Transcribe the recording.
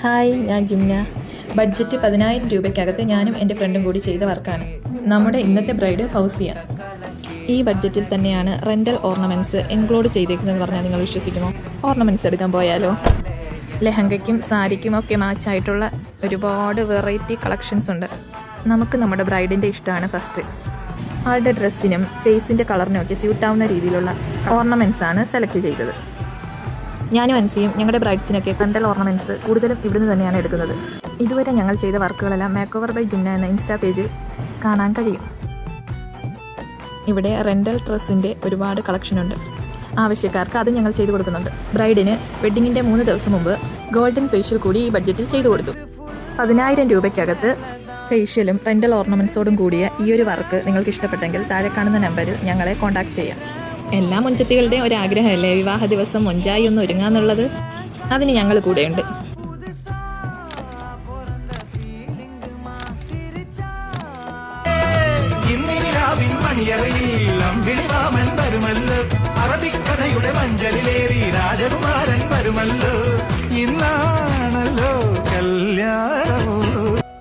Hi, ഞാൻ Jimna. Budget 10,000 രൂപയ്ക്കകത്ത് ഞാനും എൻ്റെ ഫ്രണ്ടും കൂടി ചെയ്ത വർക്കാണ്. നമ്മുടെ ഇന്നത്തെ ബ്രൈഡ് ഫൗസിയ. ഈ ബഡ്ജറ്റിൽ തന്നെയാണ് റെൻ്റൽ ഓർണമെൻറ്റ്സ് ഇൻക്ലൂഡ് ചെയ്തേക്കുന്നതെന്ന് പറഞ്ഞാൽ നിങ്ങൾ വിശ്വസിക്കുമോ? ഓർണമെൻറ്റ്സ് എടുക്കാൻ പോയാലോ? ലെഹങ്കയ്ക്കും സാരിക്കും ഒക്കെ മാച്ചായിട്ടുള്ള ഒരുപാട് വെറൈറ്റി കളക്ഷൻസ് ഉണ്ട്. നമുക്ക് നമ്മുടെ ബ്രൈഡിൻ്റെ ഇഷ്ടമാണ് ഫസ്റ്റ്. ആളുടെ ഡ്രസ്സിനും ഫേസിൻ്റെ കളറിനും ഒക്കെ സ്യൂട്ടാവുന്ന രീതിയിലുള്ള ഓർണമെൻറ്റ്സ് ആണ് സെലക്ട് ചെയ്തത്. ഞാനും അൻസിയും ഞങ്ങളുടെ ബ്രൈഡ്സിനൊക്കെ റെൻ്റൽ ഓർണമെൻറ്റ്സ് കൂടുതലും ഇവിടുന്ന് തന്നെയാണ് എടുക്കുന്നത്. ഇതുവരെ ഞങ്ങൾ ചെയ്ത വർക്കുകളെല്ലാം മേക്ക് ഓവർ ബൈ ജിംന എന്ന ഇൻസ്റ്റാ പേജിൽ കാണാൻ കഴിയും. ഇവിടെ റെൻ്റൽ ഡ്രസ്സിൻ്റെ ഒരുപാട് കളക്ഷനുണ്ട്. ആവശ്യക്കാർക്ക് അത് ഞങ്ങൾ ചെയ്തു കൊടുക്കുന്നുണ്ട്. ബ്രൈഡിന് വെഡ്ഡിങ്ങിൻ്റെ 3 ദിവസം മുമ്പ് ഗോൾഡൻ ഫേഷ്യൽ കൂടി ഈ ബഡ്ജറ്റിൽ ചെയ്തു കൊടുത്തു. 10,000 രൂപയ്ക്കകത്ത് ഫേഷ്യലും റെൻ്റൽ ഓർണമെൻറ്റ്സോടും കൂടിയ ഈ ഒരു വർക്ക് നിങ്ങൾക്ക് ഇഷ്ടപ്പെട്ടെങ്കിൽ താഴെ കാണുന്ന നമ്പറിൽ ഞങ്ങളെ കോൺടാക്റ്റ് ചെയ്യാം. എല്ലാ മുഞ്ചത്തികളുടെയും ഒരാഗ്രഹമല്ലേ വിവാഹ ദിവസം മൊഞ്ചായി ഒന്ന് ഒരുങ്ങാന്നുള്ളത്. അതിന് ഞങ്ങൾ കൂടെയുണ്ട്. അറബിക്കഥയുടെ മഞ്ചലിലേറി രാജകുമാരൻ വരുമല്ലോ.